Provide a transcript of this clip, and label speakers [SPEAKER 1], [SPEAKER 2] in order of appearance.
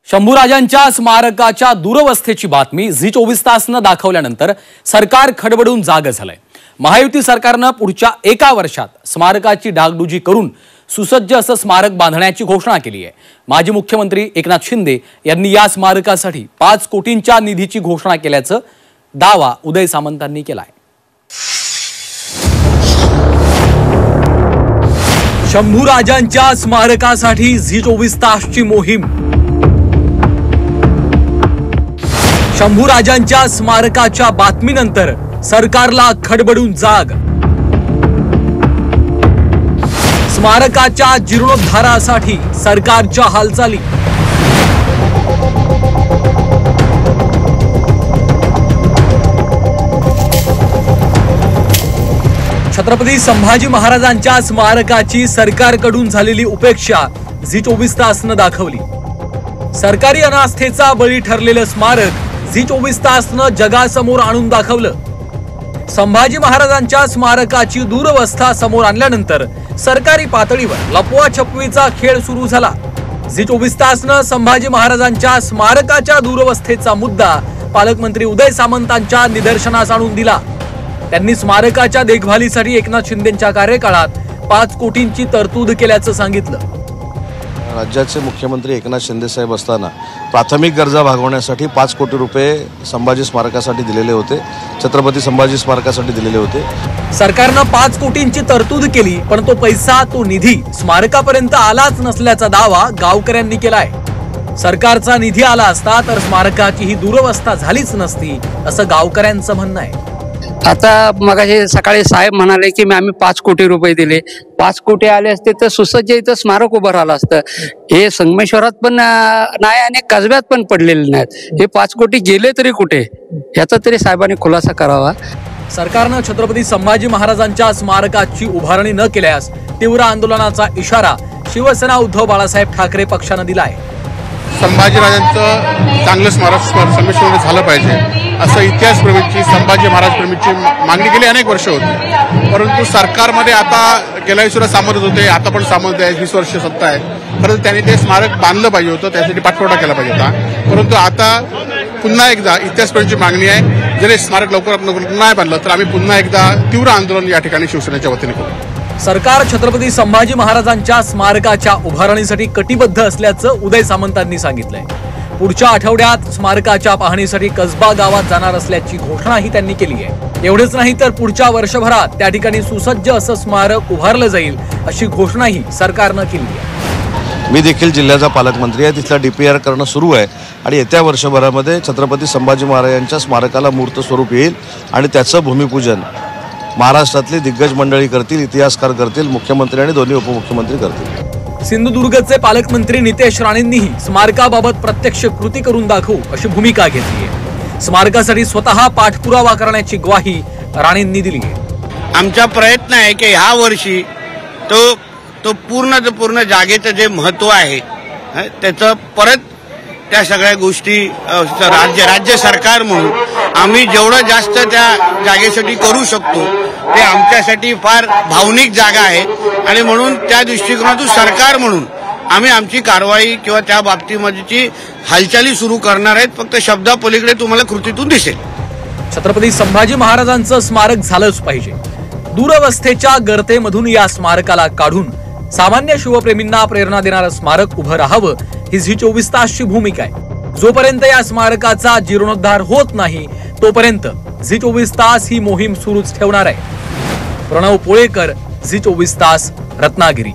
[SPEAKER 1] शंभूराजांच्या स्मारकाच्या दुरवस्थेची बातमी झी 24 तासनं दाखवल्यानंतर सरकार खडबडून जागं झालंय। महायुती सरकारनं पुढच्या एका वर्षात स्मारकाची डागडुजी करून सुसज्ज असं स्मारक बांधण्याची घोषणा केली आहे। माजी मुख्यमंत्री एकनाथ शिंदे यांनी या स्मारकासाठी 5 कोटींच्या निधीची घोषणा केल्याचा दावा उदय सामंतांनी केलाय। शंभूराजांच्या स्मारकासाठी झी 24 तासची मोहीम। शंभूराजांच्या स्मारकाच्या बातमीनंतर सरकारला खडबडून जाग। स्मारकाच्या जीर्णोद्धारासाठी सरकारच्या हालचाली। छत्रपती संभाजी महाराजांच्या स्मारकाची सरकारकडून झालेली उपेक्षा झी 24 तासनं दाखवली। सरकारी अनास्थेचा बळी ठरलेलं स्मारक झी 24 तासनं जगासमोर आणून दाखवलं। संभाजी महाराजांच्या स्मारकाची दुरवस्था समोर आणल्यानंतर सरकारी पातळीवर लपवाछपवीचा खेळ सुरू झाला। झी 24 तासनं संभाजी महाराजांच्या स्मारकाच्या दुरवस्थेचा मुद्दा पालकमंत्री उदय सामंतांच्या निदर्शनास आणून दिला। त्यांनी स्मारकाच्या देखभालीसाठी एकनाथ शिंदेंच्या कार्यकाळात 5 कोटींची तरतूद केल्याचं सांगितलं।
[SPEAKER 2] राज्याचे मुख्यमंत्री एकनाथ शिंदे साहेब असताना प्राथमिक गरजा भागवण्यासाठी 5 कोटी रुपये संभाजी स्मारकासाठी दिलेले होते, छत्रपती संभाजी स्मारकासाठी दिलेले होते।
[SPEAKER 1] सरकारनं 5 कोटींची तरतूद केली, पण तो पैसा, तो निधी स्मारकापर्यंत आलाच नसल्याचा दावा गावकऱ्यांनी केलाय। सरकारचा निधी आला असता तर स्मारकाची ही दुरवस्था झालीच नसती, असं गावकऱ्यांचं म्हणणं आहे।
[SPEAKER 3] आता मगाशी सकाळी साहेब म्हणाले की आम्ही 5 कोटी रुपये दिले, 5 कोटी आले असते तर सुसज्ज इथं स्मारक उभं राहिलं असतं। हे संगमेश्वरात पण नाही आणि कसब्यात पण पडलेले नाहीत। हे 5 कोटी गेले तरी कुठे, याचा तरी साहेबांनी खुलासा करावा।
[SPEAKER 1] सरकारनं छत्रपती संभाजी महाराजांच्या स्मारकाची उभारणी न केल्यास तीव्र आंदोलनाचा इशारा शिवसेना उद्धव बाळासाहेब ठाकरे पक्षानं दिलाय।
[SPEAKER 4] संभाजीराजांचं चांगलं स्मारक संगमेश्वरमध्ये झालं पाहिजे असं इतिहासप्रेमीची, संभाजी महाराज प्रेमीची मागणी गेली अनेक वर्ष होती, परंतु सरकारमध्ये आता गेल्या वेळी सुद्धा सामोरच होते, आता पण सामोरच आहे, 20 वर्ष सत्ता आहे। परंतु त्यांनी ते स्मारक बांधलं पाहिजे होतं, त्यासाठी पाठपुरावा केला पाहिजे होता। परंतु आता पुन्हा एकदा इतिहासप्रेमीची मागणी आहे, जर हे स्मारक लवकरात नाही बांधलं तर आम्ही पुन्हा एकदा तीव्र आंदोलन या ठिकाणी शिवसेनेच्या वतीने करू।
[SPEAKER 1] सरकार छत्रपती संभाजी महाराजांच्या स्मारकाच्या उभारणीसाठी कटिबद्ध असल्याचं उदय सामंतांनी सांगितलंय। पुढच्या आठवड्यात स्मारकाच्या पाहणीसाठी कसबा गावात जाणार असल्याची घोषणाही त्यांनी केली आहे। एवढेच नाही तर पुढच्या वर्षभरात त्या ठिकाणी सुसज्ज असं स्मारक उभारलं जाईल अशी घोषणाही सरकारनं केली आहे।
[SPEAKER 2] मी देखील जिल्ह्याचा पालकमंत्री आहे, तिथला DPR करणं सुरू आहे आणि येत्या वर्षभरामध्ये छत्रपती संभाजी महाराजांच्या स्मारकाला मूर्त स्वरूप येईल आणि त्याचं भूमिपूजन महाराष्ट्रातली दिग्गज मंडळी करतील, इतिहासकार करतील, मुख्यमंत्री आणि दोन्ही उपमुख्यमंत्री करतील।
[SPEAKER 1] सिंधुदुर्गचे पालकमंत्री नितेश राणेंनीही स्मारकाबाबत प्रत्यक्ष कृती करून दाखवू अशी भूमिका घेतली आहे। स्मारकासाठी स्वतः पाठपुरावा करण्याची ग्वाही राणेंनी दिली आहे।
[SPEAKER 5] आमचा प्रयत्न आहे की ह्या वर्षी तो पूर्ण जागेचं जे महत्व आहे त्याचं परत त्या सगळ्या गोष्टी राज्य सरकार म्हणून आम्ही जेवढं जास्त त्या जागेसाठी करू शकतो ते आमच्यासाठी फार भावनिक जागा आहे आणि म्हणून त्या दृष्टिकोनातून सरकार म्हणून आम्ही आमची कारवाई किंवा त्या बाबतीमध्ये हालचाली सुरू करणार आहेत। फक्त शब्दापलीकडे तुम्हाला कृतीतून दिसेल।
[SPEAKER 1] छत्रपती संभाजी महाराजांचं स्मारक झालंच पाहिजे। दुरवस्थेच्या गर्तेमधून या स्मारकाला काढून सामान्य शिवप्रेमींना प्रेरणा देणारं स्मारक उभं राहावं ही झी 24 तासची भूमिका आहे। जोपर्यंत या स्मारकाचा जीर्णोद्धार होत नाही तोपर्यंत झी 24 तास ही मोहीम सुरूच ठेवणार आहे। प्रणव पोळेकर, झी 24 तास, रत्नागिरी।